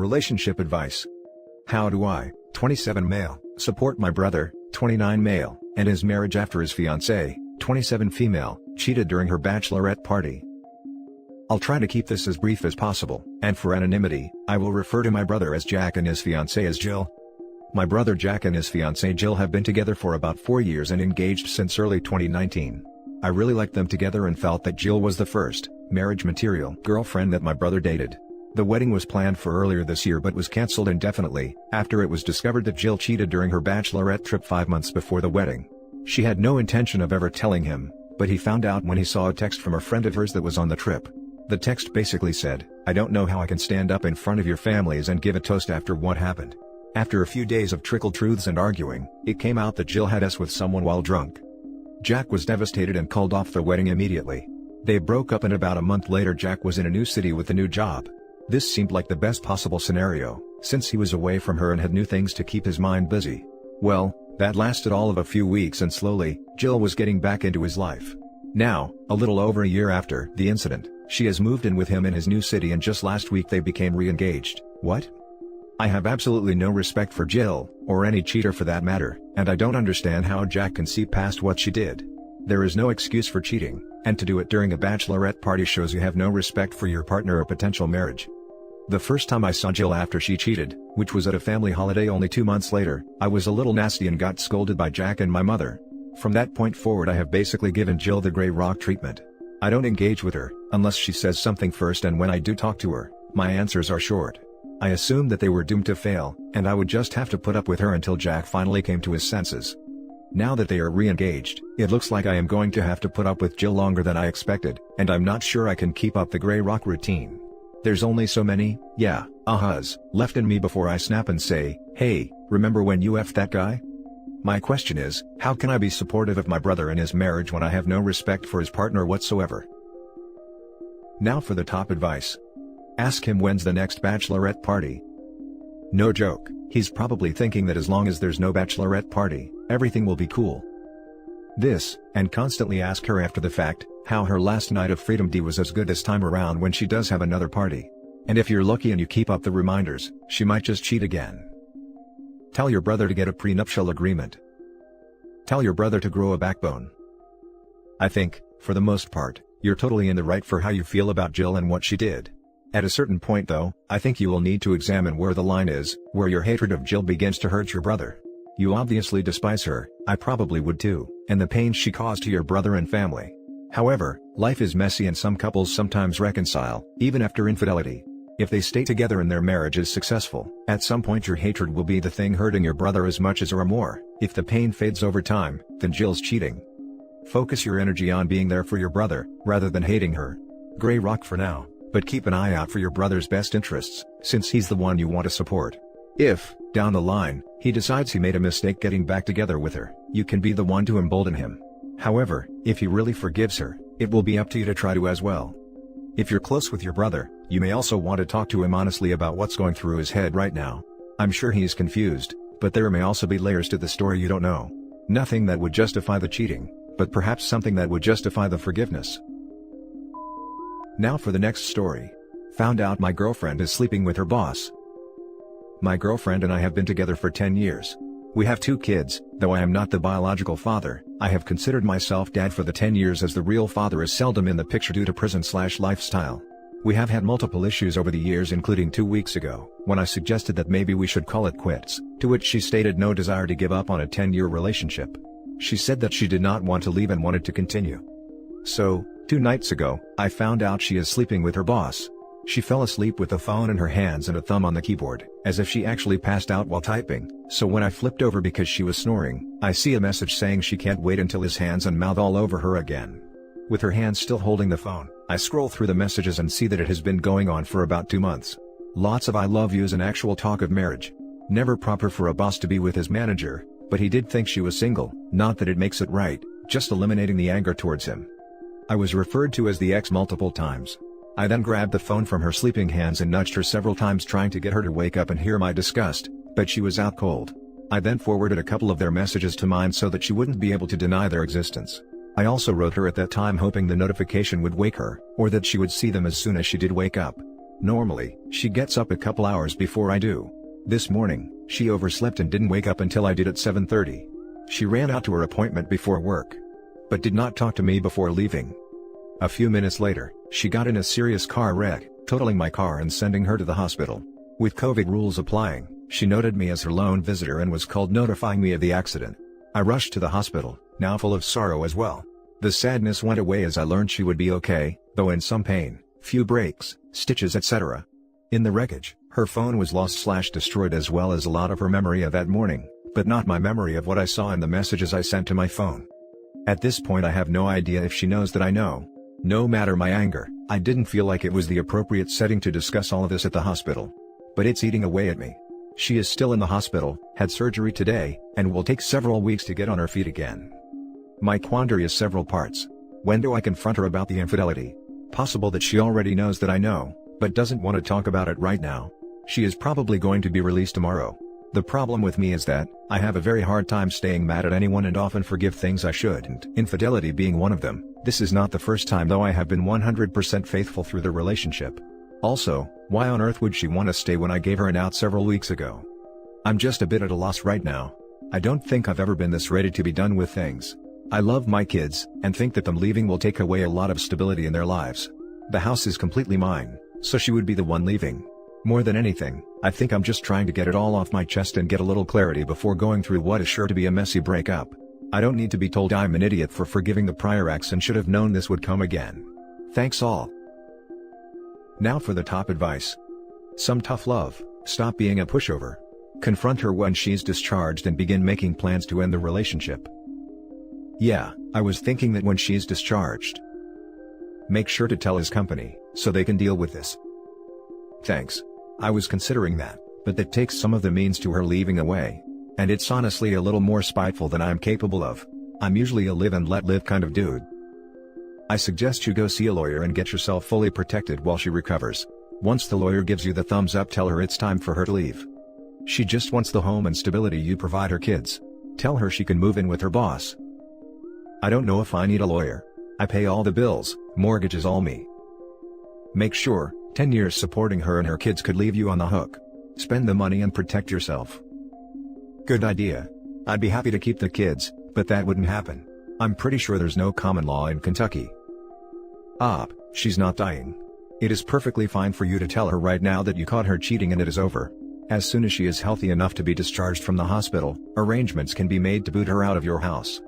Relationship advice. How do I, 27 male, support my brother, 29 male, and his marriage after his fiancée, 27 female, cheated during her bachelorette party? I'll try to keep this as brief as possible, and for anonymity, I will refer to my brother as Jack and his fiancée as Jill. My brother Jack and his fiancée Jill have been together for about 4 years and engaged since early 2019. I really liked them together and felt that Jill was the first, marriage material girlfriend that my brother dated. The wedding was planned for earlier this year but was cancelled indefinitely, after it was discovered that Jill cheated during her bachelorette trip 5 months before the wedding. She had no intention of ever telling him, but he found out when he saw a text from a friend of hers that was on the trip. The text basically said, "I don't know how I can stand up in front of your families and give a toast after what happened." After a few days of trickled truths and arguing, it came out that Jill had sex with someone while drunk. Jack was devastated and called off the wedding immediately. They broke up and about a month later Jack was in a new city with a new job. This seemed like the best possible scenario, since he was away from her and had new things to keep his mind busy. Well, that lasted all of a few weeks and slowly, Jill was getting back into his life. Now, a little over a year after the incident, she has moved in with him in his new city and just last week they became re-engaged. What? I have absolutely no respect for Jill, or any cheater for that matter, and I don't understand how Jack can see past what she did. There is no excuse for cheating, and to do it during a bachelorette party shows you have no respect for your partner or potential marriage. The first time I saw Jill after she cheated, which was at a family holiday only 2 months later, I was a little nasty and got scolded by Jack and my mother. From that point forward I have basically given Jill the gray rock treatment. I don't engage with her, unless she says something first, and when I do talk to her, my answers are short. I assumed that they were doomed to fail, and I would just have to put up with her until Jack finally came to his senses. Now that they are re-engaged, it looks like I am going to have to put up with Jill longer than I expected, and I'm not sure I can keep up the gray rock routine. There's only so many, ahas, left in me before I snap and say, "Hey, remember when you effed that guy?" My question is, how can I be supportive of my brother and his marriage when I have no respect for his partner whatsoever? Now for the top advice. Ask him when's the next bachelorette party. No joke, he's probably thinking that as long as there's no bachelorette party, everything will be cool. This, and constantly ask her after the fact, how her last night of Freedom D was as good this time around when she does have another party. And if you're lucky and you keep up the reminders, she might just cheat again. Tell your brother to get a prenuptial agreement. Tell your brother to grow a backbone. I think, for the most part, you're totally in the right for how you feel about Jill and what she did. At a certain point though, I think you will need to examine where the line is, where your hatred of Jill begins to hurt your brother. You obviously despise her, I probably would too, and the pain she caused to your brother and family. However, life is messy and some couples sometimes reconcile, even after infidelity. If they stay together and their marriage is successful, at some point your hatred will be the thing hurting your brother as much as or more. If the pain fades over time, then Jill's cheating. Focus your energy on being there for your brother, rather than hating her. Gray rock for now, but keep an eye out for your brother's best interests, since he's the one you want to support. If, down the line, he decides he made a mistake getting back together with her, you can be the one to embolden him. However, if he really forgives her, it will be up to you to try to as well. If you're close with your brother, you may also want to talk to him honestly about what's going through his head right now. I'm sure he's confused, but there may also be layers to the story you don't know. Nothing that would justify the cheating, but perhaps something that would justify the forgiveness. Now for the next story. Found out my girlfriend is sleeping with her boss. My girlfriend and I have been together for 10 years. We have 2 kids, though I am not the biological father. I have considered myself dad for the 10 years as the real father is seldom in the picture due to prison/lifestyle. We have had multiple issues over the years, including 2 weeks ago, when I suggested that maybe we should call it quits, to which she stated no desire to give up on a 10-year relationship. She said that she did not want to leave and wanted to continue. So, 2 nights ago, I found out she is sleeping with her boss. She fell asleep with the phone in her hands and a thumb on the keyboard, as if she actually passed out while typing, so when I flipped over because she was snoring, I see a message saying she can't wait until his hands and mouth all over her again. With her hands still holding the phone, I scroll through the messages and see that it has been going on for about 2 months. Lots of I love yous and actual talk of marriage. Never proper for a boss to be with his manager, but he did think she was single, not that it makes it right, just eliminating the anger towards him. I was referred to as the ex multiple times. I then grabbed the phone from her sleeping hands and nudged her several times trying to get her to wake up and hear my disgust, but she was out cold. I then forwarded a couple of their messages to mine so that she wouldn't be able to deny their existence. I also wrote her at that time hoping the notification would wake her, or that she would see them as soon as she did wake up. Normally, she gets up a couple hours before I do. This morning, she overslept and didn't wake up until I did at 7:30. She ran out to her appointment before work, but did not talk to me before leaving. A few minutes later, she got in a serious car wreck, totaling my car and sending her to the hospital. With COVID rules applying, she noted me as her lone visitor and was called notifying me of the accident. I rushed to the hospital, now full of sorrow as well. The sadness went away as I learned she would be okay, though in some pain, few breaks, stitches etc. In the wreckage, her phone was lost/destroyed as well as a lot of her memory of that morning, but not my memory of what I saw in the messages I sent to my phone. At this point I have no idea if she knows that I know. No matter my anger, I didn't feel like it was the appropriate setting to discuss all of this at the hospital. But it's eating away at me. She is still in the hospital, had surgery today, and will take several weeks to get on her feet again. My quandary is several parts. When do I confront her about the infidelity? Possible that she already knows that I know, but doesn't want to talk about it right now. She is probably going to be released tomorrow. The problem with me is that, I have a very hard time staying mad at anyone and often forgive things I shouldn't. Infidelity being one of them. This is not the first time though I have been 100% faithful through the relationship. Also, why on earth would she want to stay when I gave her an out several weeks ago? I'm just a bit at a loss right now. I don't think I've ever been this ready to be done with things. I love my kids, and think that them leaving will take away a lot of stability in their lives. The house is completely mine, so she would be the one leaving. More than anything, I think I'm just trying to get it all off my chest and get a little clarity before going through what is sure to be a messy breakup. I don't need to be told I'm an idiot for forgiving the prior ex and should have known this would come again. Thanks all. Now for the top advice. Some tough love. Stop being a pushover. Confront her when she's discharged and begin making plans to end the relationship. Yeah, I was thinking that when she's discharged. Make sure to tell his company, so they can deal with this. Thanks. I was considering that, but that takes some of the means to her leaving away. And it's honestly a little more spiteful than I'm capable of. I'm usually a live and let live kind of dude. I suggest you go see a lawyer and get yourself fully protected while she recovers. Once the lawyer gives you the thumbs up, tell her it's time for her to leave. She just wants the home and stability you provide her kids. Tell her she can move in with her boss. I don't know if I need a lawyer. I pay all the bills, mortgage is all me. Make sure, 10 years supporting her and her kids could leave you on the hook. Spend the money and protect yourself. Good idea. I'd be happy to keep the kids, but that wouldn't happen. I'm pretty sure there's no common law in Kentucky. She's not dying. It is perfectly fine for you to tell her right now that you caught her cheating and it is over. As soon as she is healthy enough to be discharged from the hospital, arrangements can be made to boot her out of your house.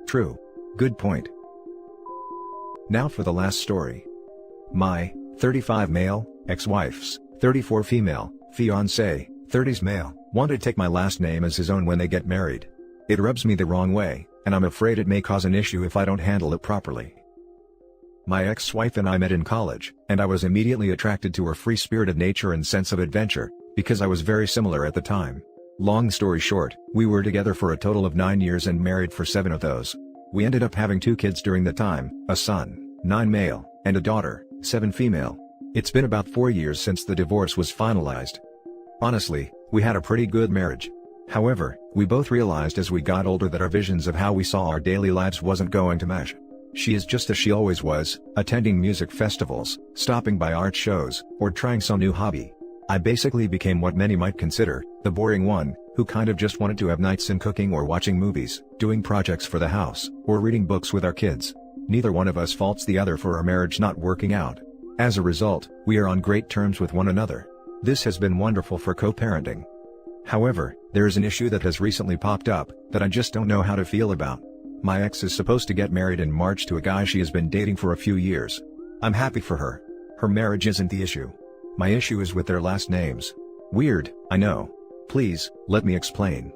True. Good point. Now for the last story. My 35 male, ex-wife's 34 female, fiancé, 30s male, want to take my last name as his own when they get married. It rubs me the wrong way, and I'm afraid it may cause an issue if I don't handle it properly. My ex-wife and I met in college, and I was immediately attracted to her free-spirited nature and sense of adventure, because I was very similar at the time. Long story short, we were together for a total of 9 years and married for 7 of those. We ended up having 2 kids during the time, a son, 9 male, and a daughter, 7 female. It's been about 4 years since the divorce was finalized. Honestly, we had a pretty good marriage. However, we both realized as we got older that our visions of how we saw our daily lives wasn't going to mesh. She is just as she always was, attending music festivals, stopping by art shows, or trying some new hobby. I basically became what many might consider the boring one, who kind of just wanted to have nights in cooking or watching movies, doing projects for the house, or reading books with our kids. Neither one of us faults the other for our marriage not working out. As a result, we are on great terms with one another. This has been wonderful for co-parenting. However, there is an issue that has recently popped up, that I just don't know how to feel about. My ex is supposed to get married in March to a guy she has been dating for a few years. I'm happy for her. Her marriage isn't the issue. My issue is with their last names. Weird, I know. Please, let me explain.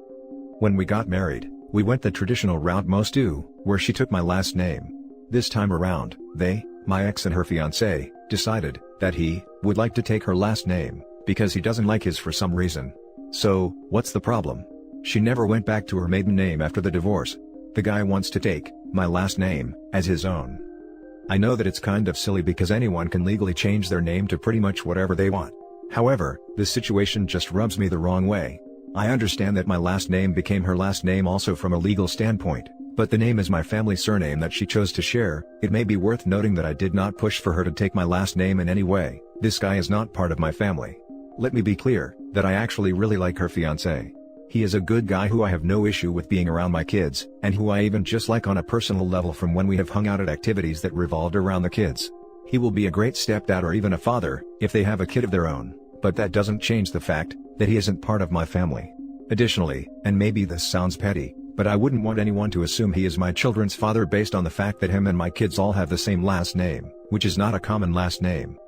When we got married, we went the traditional route most do, where she took my last name. This time around, they, my ex and her fiancé, decided that he would like to take her last name, because he doesn't like his for some reason. So, what's the problem? She never went back to her maiden name after the divorce. The guy wants to take my last name as his own. I know that it's kind of silly because anyone can legally change their name to pretty much whatever they want. However, this situation just rubs me the wrong way. I understand that my last name became her last name also from a legal standpoint, But the name is my family surname that she chose to share. It may be worth noting that I did not push for her to take my last name in any way. This guy is not part of my family. Let me be clear, that I actually really like her fiancé. He is a good guy who I have no issue with being around my kids, and who I even just like on a personal level from when we have hung out at activities that revolved around the kids. He will be a great stepdad or even a father, if they have a kid of their own, but that doesn't change the fact, that he isn't part of my family. Additionally, and maybe this sounds petty, but I wouldn't want anyone to assume he is my children's father based on the fact that him and my kids all have the same last name, which is not a common last name.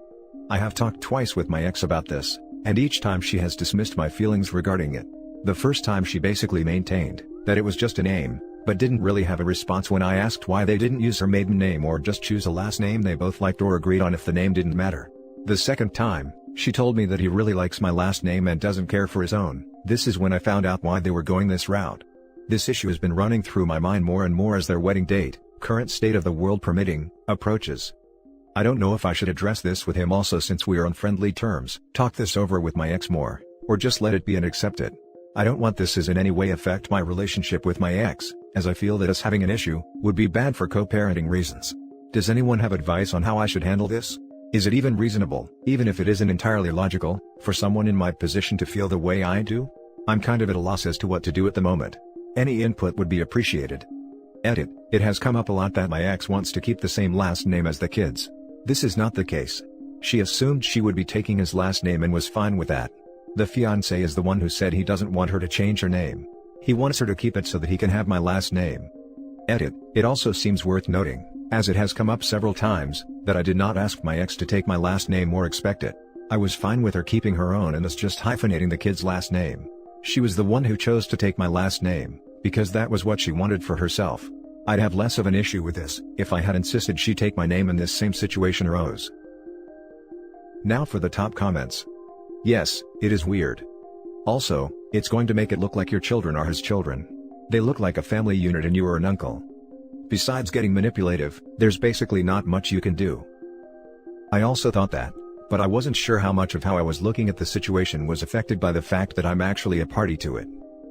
I have talked twice with my ex about this, and each time she has dismissed my feelings regarding it. The first time she basically maintained that it was just a name, but didn't really have a response when I asked why they didn't use her maiden name or just choose a last name they both liked or agreed on if the name didn't matter. The second time, she told me that he really likes my last name and doesn't care for his own. This is when I found out why they were going this route. This issue has been running through my mind more and more as their wedding date, current state of the world permitting, approaches. I don't know if I should address this with him also since we are on friendly terms, talk this over with my ex more, or just let it be and accept it. I don't want this as in any way affect my relationship with my ex, as I feel that us having an issue would be bad for co-parenting reasons. Does anyone have advice on how I should handle this? Is it even reasonable, even if it isn't entirely logical, for someone in my position to feel the way I do? I'm kind of at a loss as to what to do at the moment. Any input would be appreciated. Edit: it has come up a lot that my ex wants to keep the same last name as the kids. This is not the case. She assumed she would be taking his last name and was fine with that. The fiancé is the one who said he doesn't want her to change her name. He wants her to keep it so that he can have my last name. Edit: it also seems worth noting, as it has come up several times, that I did not ask my ex to take my last name or expect it. I was fine with her keeping her own and us just hyphenating the kid's last name. She was the one who chose to take my last name, because that was what she wanted for herself. I'd have less of an issue with this, if I had insisted she take my name and this same situation arose. Now for the top comments. Yes, it is weird. Also, it's going to make it look like your children are his children. They look like a family unit and you are an uncle. Besides getting manipulative, there's basically not much you can do. I also thought that, but I wasn't sure how much of how I was looking at the situation was affected by the fact that I'm actually a party to it.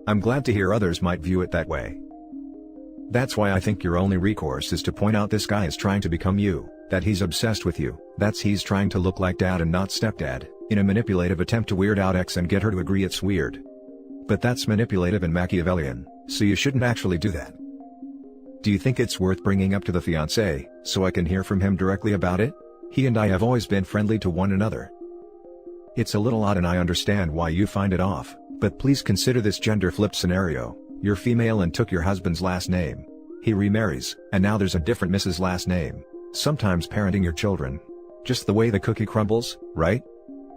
I'm glad to hear others might view it that way. That's why I think your only recourse is to point out this guy is trying to become you, that he's obsessed with you, that's he's trying to look like dad and not stepdad, in a manipulative attempt to weird out ex and get her to agree it's weird. But that's manipulative and Machiavellian, so you shouldn't actually do that. Do you think it's worth bringing up to the fiancé, so I can hear from him directly about it? He and I have always been friendly to one another. It's a little odd and I understand why you find it off, but please consider this gender flip scenario. You're female and took your husband's last name. He remarries, and now there's a different Mrs. last name. Sometimes parenting your children. Just the way the cookie crumbles, right?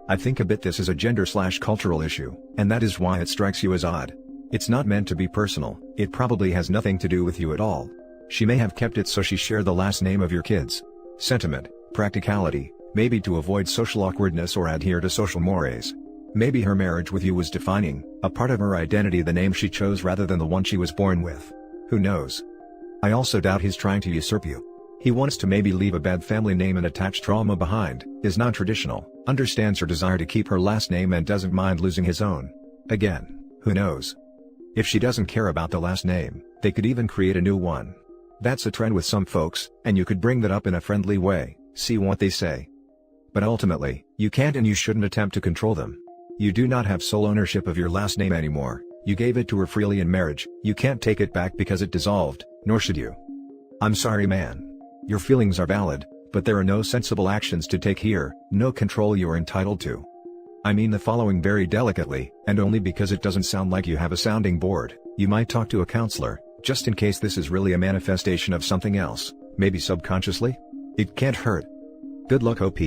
I think a bit this is a gender/cultural issue, and that is why it strikes you as odd. It's not meant to be personal, it probably has nothing to do with you at all. She may have kept it so she shared the last name of your kids. Sentiment, practicality, maybe to avoid social awkwardness or adhere to social mores. Maybe her marriage with you was defining, a part of her identity, the name she chose rather than the one she was born with. Who knows? I also doubt he's trying to usurp you. He wants to maybe leave a bad family name and attach trauma behind, is non-traditional, understands her desire to keep her last name and doesn't mind losing his own. Again, who knows? If she doesn't care about the last name, they could even create a new one. That's a trend with some folks, and you could bring that up in a friendly way, see what they say. But ultimately, you can't and you shouldn't attempt to control them. You do not have sole ownership of your last name anymore, you gave it to her freely in marriage, you can't take it back because it dissolved, nor should you. I'm sorry man. Your feelings are valid, but there are no sensible actions to take here, no control you're entitled to. I mean the following very delicately, and only because it doesn't sound like you have a sounding board. You might talk to a counselor, just in case this is really a manifestation of something else, maybe subconsciously? It can't hurt. Good luck OP.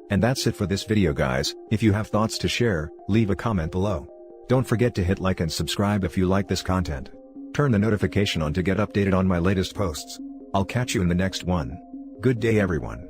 And that's it for this video guys. If you have thoughts to share, leave a comment below. Don't forget to hit like and subscribe if you like this content. Turn the notification on to get updated on my latest posts. I'll catch you in the next one. Good day everyone.